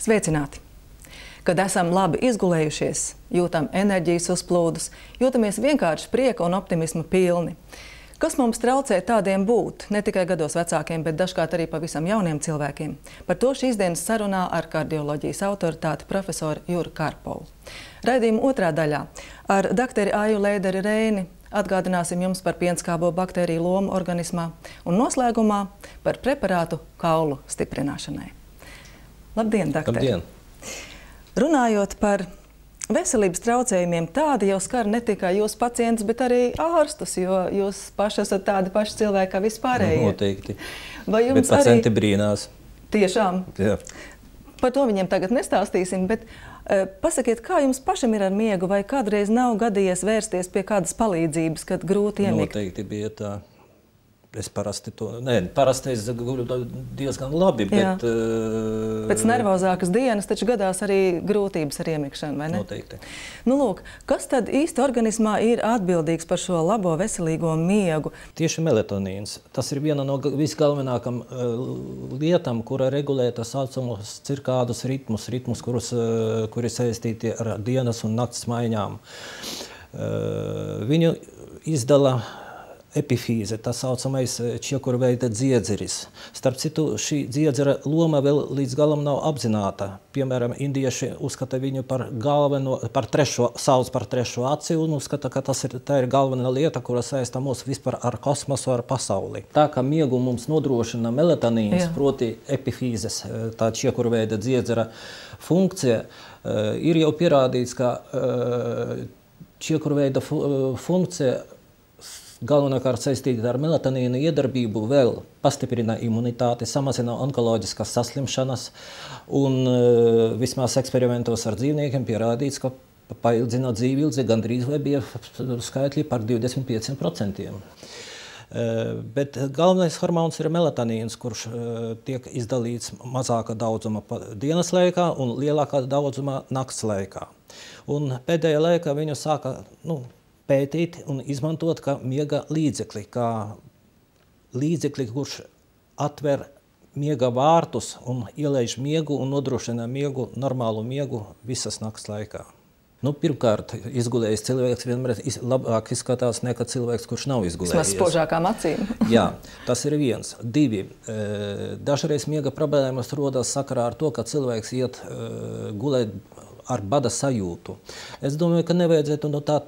Sveicināti! Kad esam labi izgulējušies, jūtam enerģijas uzplūdus, jūtamies vienkārši prieka un optimisma pilni. Kas mums traucē tādiem būt, ne tikai gados vecākiem, bet dažkārt arī pavisam jauniem cilvēkiem? Par to šīs dienas sarunā ar kardioloģijas autoritāti profesoru Juru Karpovu. Raidījuma otrā daļā ar doktori Aiju Lēderi Reini atgādināsim jums par pienskābo baktēriju lomu organismā un noslēgumā par preparātu kaulu stiprināšanai. Labdien, doktori! Labdien! Runājot par veselības traucējumiem, tādi jau skar ne tikai jūsu pacientus, bet arī ārstus, jo jūs paši esat tādi paši cilvēki kā vispārējie. Noteikti. Vai jums bet pacienti brīnās. Tiešām? Jā. Par to viņiem tagad nestāstīsim, bet pasakiet, kā jums pašam ir ar miegu, vai kādreiz nav gadījies vērsties pie kādas palīdzības, kad grūti iemigt? Noteikti bija tā. Es parasti es guļu diezgan labi, bet... Pēc nervozākas dienas taču gadās arī grūtības ar iemikšanu, vai ne? Noteikti. Nu, lūk, kas tad īsti organismā ir atbildīgs par šo labo veselīgo miegu? Tieši melatonīns. Tas ir viena no visgalvenākām lietām, kura regulē tā saucamos cirkādus ritmus, kuri saistīti ar dienas un nakts maiņām. Viņu izdala epifīze, tā saucamais čiekurveida dziedzeris. Starp citu, šī dziedzera loma vēl līdz galam nav apzināta. Piemēram, indieši uzskata viņu par galveno, sauc par trešo aci un uzskata, ka tā ir galvenā lieta, kura saista mūs vispār ar kosmosu, ar pasauli. Tā kā miegu mums nodrošina melatonīns, proti epifīzes, tā čiekurveida dziedzera funkcija, ir jau pierādīts, ka čiekurveida funkcija galvenokārt saistīta ar melatonīna iedarbību vēl pastiprina imunitāti, samazina onkoloģiskas saslimšanas un vismaz eksperimentos ar dzīvniekiem pierādīts, ka paildzina dzīvildzi gandrīz vai bija skaitļi par 25%. Bet galvenais hormons ir melatonīns, kurš tiek izdalīts mazāka daudzuma dienas laikā un lielākā daudzuma nakts laikā. Un pēdējā laikā viņu sāka pētīt un izmantot kā miega līdzekli, kurš atver miega vārtus un ielaiž miegu un nodrošina miegu, normālu miegu visas nakts laikā. Pirmkārt, izgulējis cilvēks vienmēr labāk izskatās nekā cilvēks, kurš nav izgulējies. Vismaz spožākām acīm. Jā, tas ir viens. Divi, dažreiz miega problēmas rodas sakarā ar to, ka cilvēks iet gulēt ar bada sajūtu. Es domāju, ka nevajadzētu no tā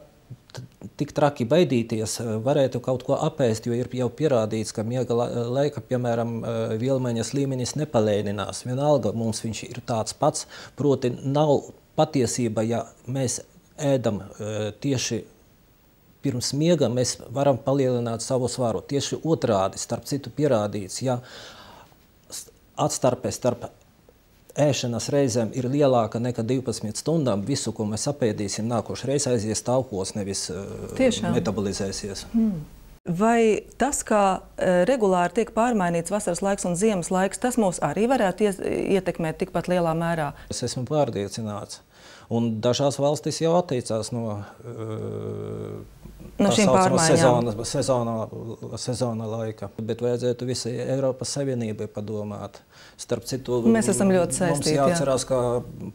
tik traki baidīties, varētu kaut ko apēst, jo ir jau pierādīts, ka miega laika, piemēram, vielmaiņas līmenis nepalēninās. Vienalga mums viņš ir tāds pats, proti nav patiesība, ja mēs ēdam tieši pirms miega, mēs varam palielināt savu svaru. Tieši otrādi, starp citu pierādīts, ja atstarpe starp ēšanas reizēm ir lielāka nekā 12 stundām, visu, ko mēs apēdīsim, nākošreiz aizies taukos, nevis metabolizēsies. Vai tas, kā regulāri tiek pārmainīts vasaras laiks un ziemas laiks, tas mūs arī varētu ietekmēt tikpat lielā mērā? Es esmu pārliecināts. Un dažās valstis jau atteicās no šīm pārmaiņām. Sezona laika. Bet vajadzētu visai Eiropas Savienībai padomāt. Starp citu, mēs esam ļoti saistīti. Mums jāatcerās, ka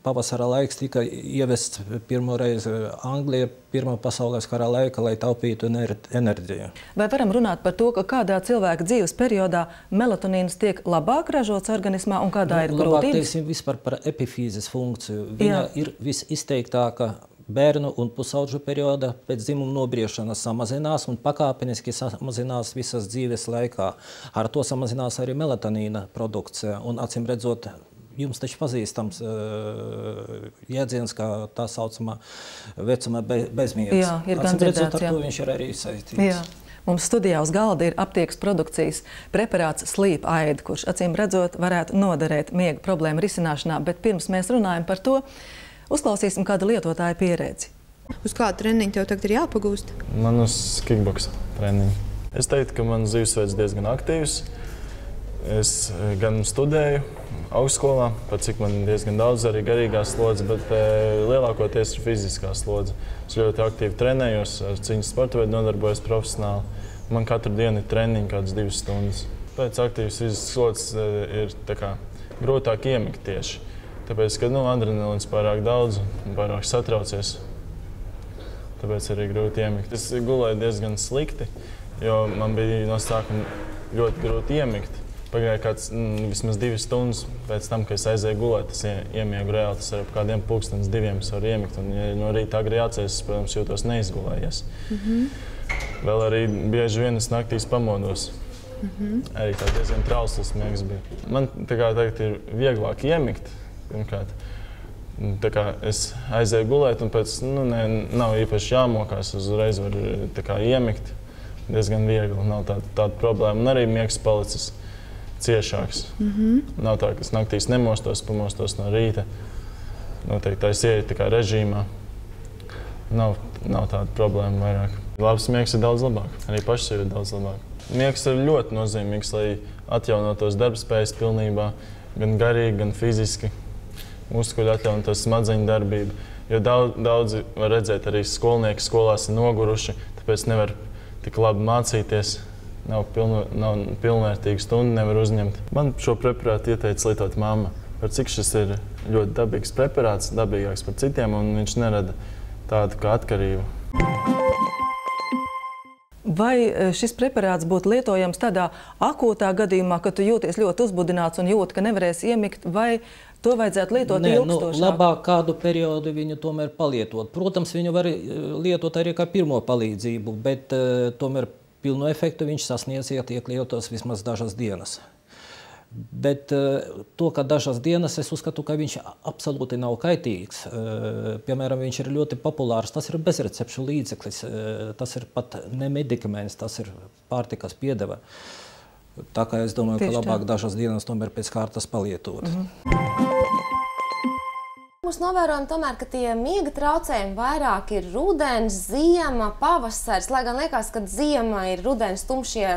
pavasara laiks tika ievests pirmoreiz Anglijā Pirmā pasaules kara laika, lai taupītu enerģiju. Vai varam runāt par to, ka kādā cilvēka dzīves periodā melatonīns tiek labāk ražots organismā un kādā ir grūtības? Labāk teiksim vispār par epifīzes funkciju. Viņa ir visizteiktāka bērnu un pusaudžu periodā pēc dzimuma nobriešanas samazinās un pakāpeniski samazinās visas dzīves laikā. Ar to samazinās arī melatonīna produkcija un, acīm redzot, jums taču pazīstams jēdziens, kā tā saucamā vecuma bezmiegs. Jā, ir gan dzirdēts, ar to viņš ir arī saistīts. Jā. Mums studijā uz galda ir aptiekas produkcijas preparāts Sleep Aid, kurš, acīm redzot, varētu noderēt miega problēmu risināšanā, bet pirms mēs runājam par to, uzklausīsim kādu lietotāju pieredzi. Uz kādu treniņu tev tagad ir jāpagūst? Man uz kickboks treniņu. Es teiktu, ka man dzīvesveids diezgan aktīvs. Es gan studēju augstskolā, pat cik man diezgan daudz arī garīgās slodzes, bet lielākoties ir fiziskā slodze. Es ļoti aktīvi trenējos, ar cīņas sporta veidu nodarbojos profesionāli. Man katru dienu ir treniņi kādas 2 stundas. Pēc aktīvas fiziskas slodzes ir grūtāk iemigt tieši. Tāpēc, ka adrenalīns pārāk daudz un pārāk satraucies. Tāpēc arī grūti iemigt. Es gulēju diezgan slikti, jo man bija no sākuma ļoti grūti iemigt. Pagāja kāds vismaz 2 stundas pēc tam, kad es aizēju gulēt, es iemiegu reāli. Tas ar kādiem 1:00–2:00 es varu iemigt. Un, ja no rīta agri jāceļas, es, protams, jūtos neizgulējies. Vēl arī bieži vien es naktīs pamodos. Arī tā diezgan trausls miegs bija. Man tagad ir vieglāk iemigt. Pirmkārt. Tā kā es aizēju gulēt, un pēc nav īpaši jāmokās. Uzreiz var iemigt. Diezgan viegli, nav tāda problēma. Un arī miegs palicis ciešāks. Nav tā, ka es naktīs nemostos, pamostos no rīta. Noteikti es ieeju režīmā. Nav tāda problēma vairāk. Labs miegs ir daudz labāk. Arī pašsajūta ir daudz labāk. Miegs ir ļoti nozīmīgs, lai atjaunotos darbspējas pilnībā, gan garīgi, gan fiziski. Muskuļu atjaunotos smadzeņu darbību. Jo daudzi var redzēt, arī skolnieki skolās ir noguruši, tāpēc nevar tik labi mācīties. Nav pilnvērtīgu stundu, nevar uzņemt. Man šo preparātu ieteica lietot mamma. Par cik šis ir ļoti dabīgs preparāts, dabīgāks par citiem, un viņš nerada tādu kā atkarību. Vai šis preparāts būtu lietojams tādā akūtā gadījumā, kad tu jūties ļoti uzbudināts un jūti, ka nevarēsi iemigt, vai to vajadzētu lietot ilgstošāk? Labāk kādu periodu viņu tomēr palietot. Protams, viņu var lietot arī kā pirmo palīdzību, bet tomēr pilnu efektu viņš sasniedz, ja tiek lietots vismaz dažas dienas. Bet to, ka dažas dienas, es uzskatu, ka viņš absolūti nav kaitīgs. Piemēram, viņš ir ļoti populārs. Tas ir bezrecepšu līdzeklis. Tas ir pat ne medikaments, tas ir pārtikas piedeva. Tā kā es domāju, ka labāk dažas dienas tomēr pēc kārtas palietot. Mums novērojam tomēr, ka tie miega traucējumi vairāk ir rudens, ziema, pavasaris, lai gan liekas, ka ziema ir rudens tumšie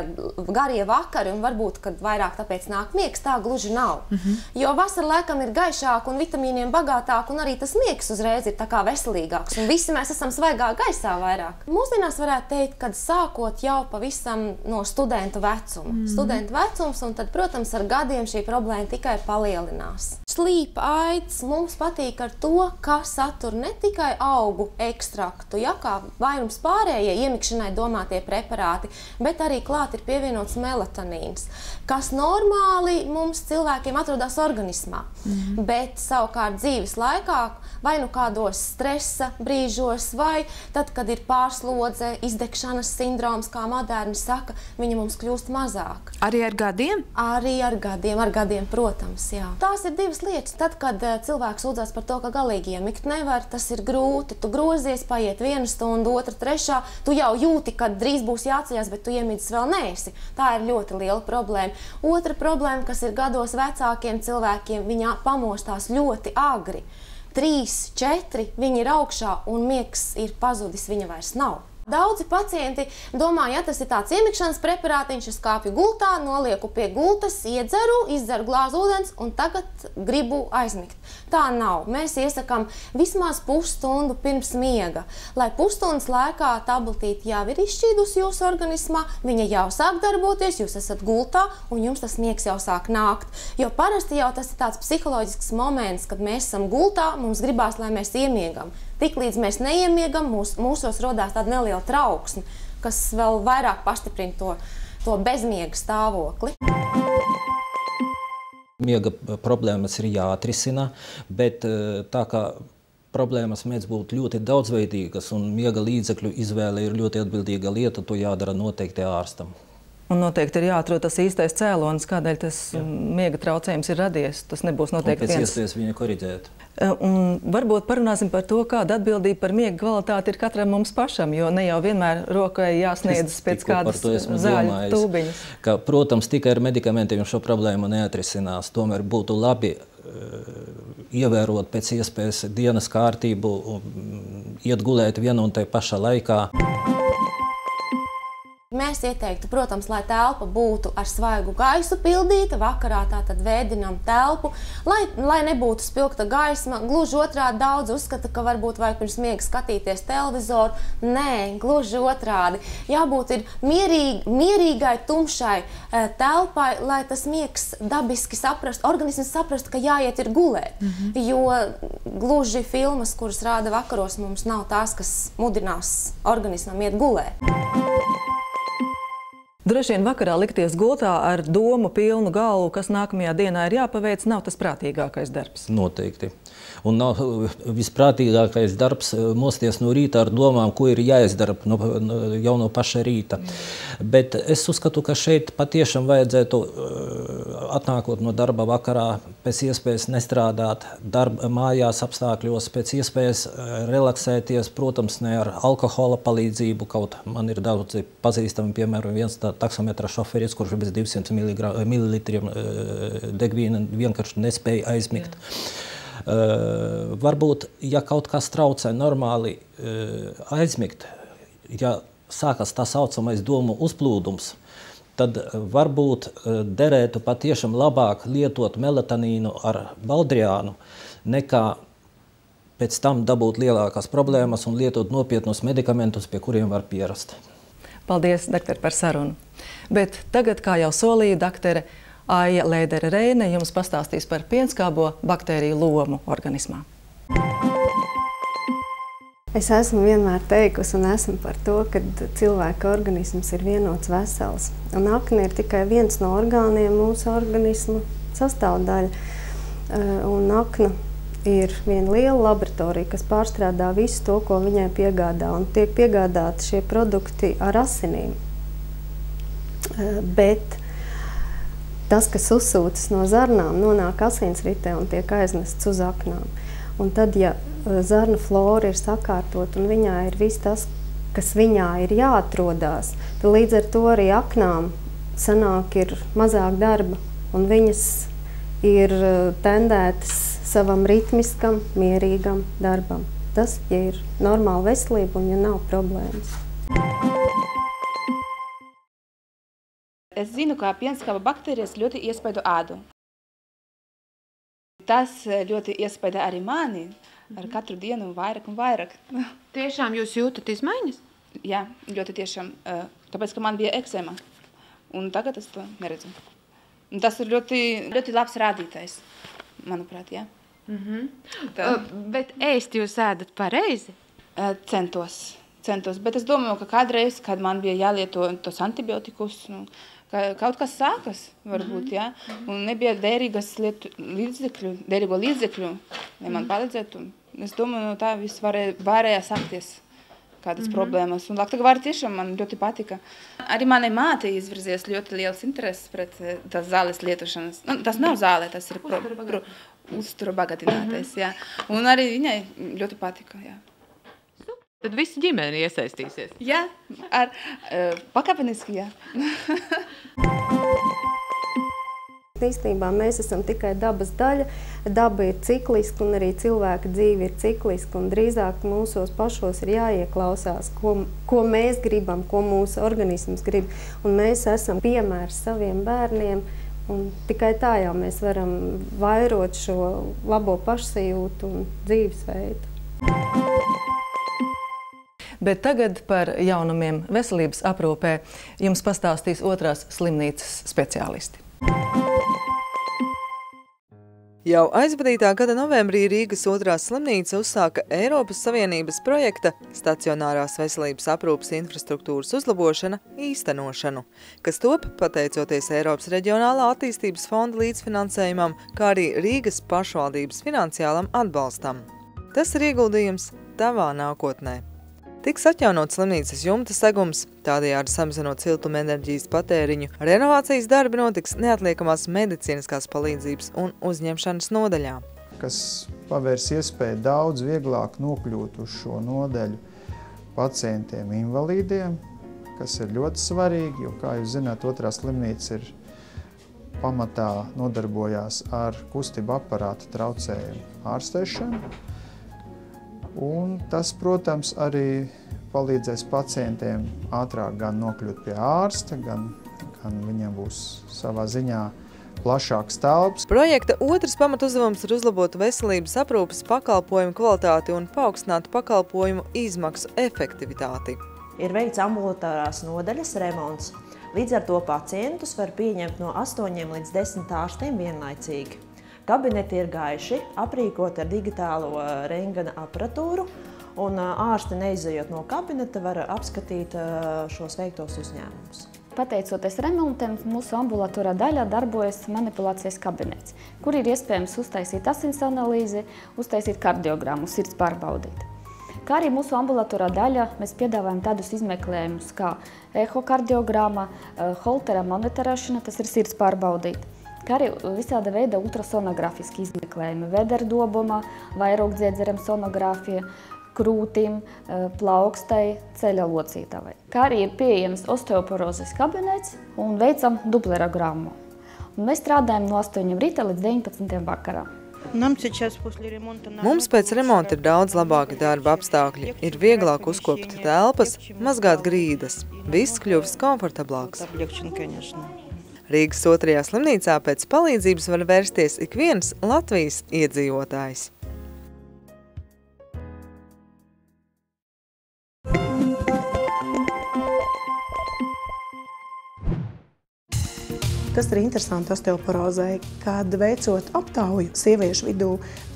garie vakari un varbūt, kad vairāk tāpēc nāk miegs, tā gluži nav. Jo vasara laikam ir gaišāk un vitamīniem bagātāk un arī tas miegs uzreiz ir tā kā veselīgāks un visi mēs esam svaigā gaisā vairāk. Mūsdienās varētu teikt, kad sākot jau pavisam no studentu vecuma. Studentu vecums un tad, protams, ar gadiem šī problēma tikai palielinās. Slīpa aids mums patīk ar to, ka satur ne tikai augu ekstraktu, kā vairums pārējie iemikšanai domātie preparāti, bet arī klāt ir pievienots melatonīns, kas normāli mums cilvēkiem atrodas organismā. Bet savukārt dzīves laikā, vai nu kādos stresa brīžos, vai tad, kad ir pārslodze, izdegšanas sindroms, kā moderni saka, viņa mums kļūst mazāk. Arī ar gadiem? Arī ar gadiem, protams, jā. Tās ir divas lietas. Tad, kad cilvēks sūdzās par to, ka galīgi iemigt nevar, tas ir grūti. Tu grozies, paiet 1 stundu, 2, 3, tu jau jūti, ka drīz būs jāceļas, bet tu iemidz vēl neesi. Tā ir ļoti liela problēma. Otra problēma, kas ir gados vecākiem cilvēkiem, viņi pamostās ļoti agri. 3, 4, viņi ir augšā un miegs ir pazudis, viņa vairs nav. Daudzi pacienti domā, ja tas ir tāds iemikšanas preparātiņš, es kāpju gultā, nolieku pie gultas, iedzeru, izdzeru glāzi ūdens un tagad gribu aizmigt. Tā nav. Mēs iesakām vismaz pusstundu pirms miega, lai pusstundas laikā tabletīte jau ir izšķīdusi jūsu organismā, viņa jau sāk darboties, jūs esat gultā un jums tas miegs jau sāk nākt. Jo parasti jau tas ir tāds psiholoģisks moments, kad mēs esam gultā, mums gribās, lai mēs iemiegam. Tiklīdz mēs neiemiegam, mūsos rodās tāda neliela trauksme, kas vēl vairāk pastiprina to bezmiega stāvokli. Miega problēmas ir jāatrisina, bet tā kā problēmas mēdz būt ļoti daudzveidīgas un miega līdzekļu izvēle ir ļoti atbildīga lieta, to jādara noteikti ārstam. Un noteikti ir jāatrod tas īstais cēlonis, kādēļ tas miega traucējums ir radies. Tas nebūs noteikti viens. Un pēc iespējas viņu koriģēt. Un varbūt parunāsim par to, kāda atbildība par miega kvalitāti ir katram mums pašam, jo ne jau vienmēr rokai jāsniedzas pēc kādas zāļu tūbiņas. Protams, tikai ar medikamentiem šo problēmu neatrisinās. Tomēr būtu labi ievērot pēc iespējas dienas kārtību, iet gulēt vienu un tai pašā laikā. Mēs ieteiktu, protams, lai telpa būtu ar svaigu gaisu pildīta, vakarā tātad vēdinam telpu, lai nebūtu spilgta gaisma. Gluži otrādi daudz uzskata, ka varbūt vajag pirms miega skatīties televizoru. Nē, gluži otrādi. Jābūt ir mierīgai, tumšai telpai, lai tas miegs dabiski saprastu, organisms saprastu, ka jāiet ir gulēt. Jo gluži filmas, kuras rāda vakaros, mums nav tās, kas mudinās organismam iet gulēt. Droši vien vakarā likties gultā ar domu pilnu galvu, kas nākamajā dienā ir jāpaveic, nav tas prātīgākais darbs. Noteikti. Un nav visprātīgākais darbs mosties no rīta ar domām, ko ir jāizdara jau no paša rīta. Bet es uzskatu, ka šeit patiešām vajadzētu atnākot no darba vakarā, pēc iespējas nestrādāt mājās apstākļos, pēc iespējas relaksēties, protams, ne ar alkohola palīdzību, kaut man ir daudzi pazīstami, piemēram, viens taksometra šoferis, kurš bez 200 mililitriem degvīna vienkārši nespēja aizmigt. Varbūt, ja kaut kas traucē normāli aizmigt, ja sākas tā saucamais domu uzplūdums, tad varbūt derētu patiešām labāk lietot melatonīnu ar baldriānu, nekā pēc tam dabūt lielākās problēmas un lietot nopietnus medikamentus, pie kuriem var pierast. Paldies, doktor, par sarunu. Bet tagad, kā jau solīju, doktore Aija Lēdere-Reine jums pastāstīs par pienskābo baktēriju lomu organismā. Es esmu vienmēr teikusi un esmu par to, ka cilvēka organisms ir vienots vesels. Un akne ir tikai viens no orgāniem mūsu organismu sastāvdaļa. Un akna ir viena liela laboratorija, kas pārstrādā visu to, ko viņai piegādā. Un tiek piegādāti šie produkti ar asinīm. Bet tas, kas uzsūtas no zarnām, nonāk asinsritē un tiek aiznests uz aknām. Un tad, ja zarnu flora ir sakārtot un viņā ir viss tas, kas viņā ir jāatrodās, tad līdz ar to arī aknām sanāk ir mazāk darba un viņas ir tendētas savam ritmiskam, mierīgam darbam. Tas, ja ir normāla veselība un ja nav problēmas. Es zinu, ka pienskāba baktērijas ļoti iespaido ādu. Tas ļoti iespaido arī mani ar katru dienu vairāk un vairāk. Tiešām jūs jūtat izmaiņas? Jā, ļoti tiešām. Tāpēc, ka man bija eksēma. Un tagad es to neredzu. Un tas ir ļoti labs rādītājs, manuprāt, jā. Bet ēst jūs ēdat pareizi? Centos. Bet es domāju, ka kādreiz, kad man bija jālieto tos antibiotikus, kaut kas sākas, varbūt, jā. Un nebija derīgo līdzekļu, lai man palīdzētu. Es domāju, no tā viss varēja sākties kādas problēmas. Un Laktagvāra tiešām man ļoti patika. Arī manai mātei izvirzies ļoti liels intereses pret tās zāles lietošanas. Tas nav zāle, tas ir uztura bagātinātais, jā. Un arī viņai ļoti patika, jā. Tad visi ģimeni iesaistīsies? Jā, pakāpeniski, jā. Īstenībā mēs esam tikai dabas daļa. Daba ir cikliska un arī cilvēka dzīve ir cikliska. Un drīzāk mūsos pašos ir jāieklausās, ko mēs gribam, ko mūsu organisms grib. Un mēs esam piemērs saviem bērniem. Un tikai tā jau mēs varam vairot šo labo pašsajūtu un dzīvesveidu. Bet tagad par jaunumiem veselības aprūpē jums pastāstīs otrās slimnīcas speciālisti. Jau aizvadītā gada novembrī Rīgas otrās slimnīca uzsāka Eiropas Savienības projekta stacionārās veselības aprūpes infrastruktūras uzlabošana īstenošanu, kas top pateicoties Eiropas reģionālā attīstības fonda līdzfinansējumam, kā arī Rīgas pašvaldības finansiālam atbalstam. Tas ir ieguldījums tavā nākotnē. Tiks atjaunot slimnīcas jumta segums, tādējādi samazinot siltumenerģijas patēriņu. Renovācijas darbi notiks neatliekamās medicīniskās palīdzības un uzņemšanas nodaļā. Kas pavērs iespēju daudz vieglāk nokļūt uz šo nodaļu pacientiem invalīdiem, kas ir ļoti svarīgi, jo, kā jūs zināt, otrā slimnīca ir pamatā nodarbojās ar kustību aparāta traucējumu ārstēšanu. Un tas, protams, arī palīdzēs pacientiem ātrāk gan nokļūt pie ārsta, gan viņiem būs savā ziņā plašāks telpas. Projekta otrs pamatuzdevums ir uzlabot veselības aprūpes pakalpojumu kvalitāti un paaugstināt pakalpojumu izmaksu efektivitāti. Ir veikts ambulatorās nodaļas remonts. Līdz ar to pacientus var pieņemt no 8 līdz 10 ārstiem vienlaicīgi. Kabineti ir gaiši, aprīkoti ar digitālo rentgena aparatūru, un ārsti neizejot no kabineta var apskatīt šos veiktos uzņēmumus. Pateicoties remontiem, mūsu ambulatorā daļā darbojas manipulācijas kabinets, kur ir iespējams uztaisīt asins analīzi, uztaisīt kardiogrammu, sirds pārbaudīt. Kā arī mūsu ambulatorā daļā mēs piedāvājam tādus izmeklējumus kā ehokardiogramma, holtera monitorēšana, tas ir sirds pārbaudīt, kā arī visāda veida ultrasonografiski izmeklējumi, vederdobuma, vairogdziedzeriem sonogrāfija, krūtīm, plaukstai, ceļa locītavai. Kā arī ir pieejams osteoporozes kabinets un veicam duplerogrammu. Mēs strādājam no 8 rīta līdz 19 vakarā. Mums pēc remonta ir daudz labāki darba apstākļi. Ir vieglāk uzkopt telpas, mazgāt grīdas. Viss kļuvis komfortablāks. Rīgas 2. slimnīcā pēc palīdzības var vērsties ik viens Latvijas iedzīvotājs. Kas ir interesanti osteoporozei, kad veicot aptauju sieviešu vidū,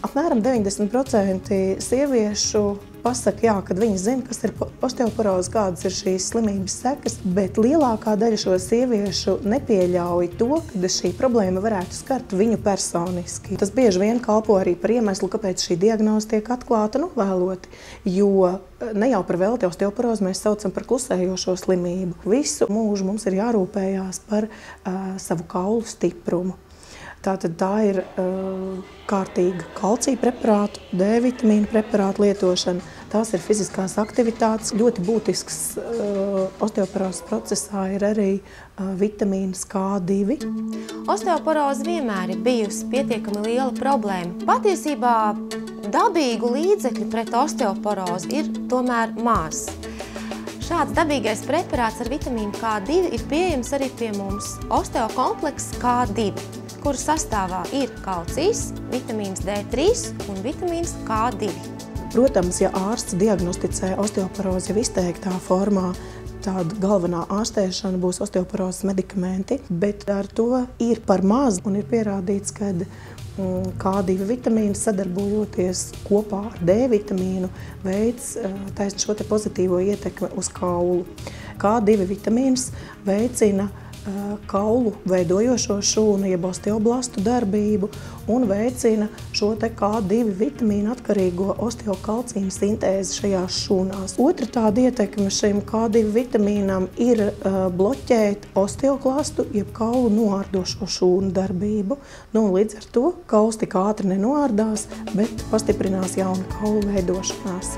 apmēram 90% sieviešu pasaka, jā, kad viņi zina, kas ir osteoporoze, kādas ir šīs slimības sekas, bet lielākā daļa šo sieviešu nepieļauj to, ka šī problēma varētu skart viņu personiski. Tas bieži vien kalpo arī par iemeslu, kāpēc šī diagnoze tiek atklāta novēloti, jo ne jau par velti osteoporozi mēs saucam par klusējošo slimību. Visu mūžu mums ir jārūpējās par savu kaulu stiprumu. Tātad tā ir kārtīga kalcija preparātu, D-vitamīnu preparātu lietošana. Tās ir fiziskās aktivitātes. Ļoti būtisks osteoporozes procesā ir arī vitamīns K2. Osteoporoze vienmēr ir bijusi pietiekami liela problēma. Patiesībā dabīgu līdzekļu pret osteoporozi ir tomēr maz. Šāds dabīgais preparāts ar vitamīnu K2 ir pieejams arī pie mums. Osteokomplekss K2. Kuru sastāvā ir kalcijs, vitamīns D3 un vitamīns K2. Protams, ja ārsts diagnosticē osteoporozi jau izteiktā formā, tāda galvenā ārstēšana būs osteoporozes medikamenti, bet ar to ir par maz un ir pierādīts, ka K2 vitamīns sadarbojoties kopā ar D vitamīnu veids šo te pozitīvo ietekmi uz kaulu. K2 vitamīns veicina kaulu veidojošo šūnu, jeb osteoblastu darbību un veicina šo te K2 vitamīnu atkarīgo osteokalcīnu sintēzi šajās šūnās. Otra tāda ietekme šim K2 vitamīnam ir bloķēt osteoklastu, jeb kaulu noārdošo šūnu darbību. Līdz ar to kauls tik ātri nenoārdās, bet pastiprinās jauna kaulu veidošanās.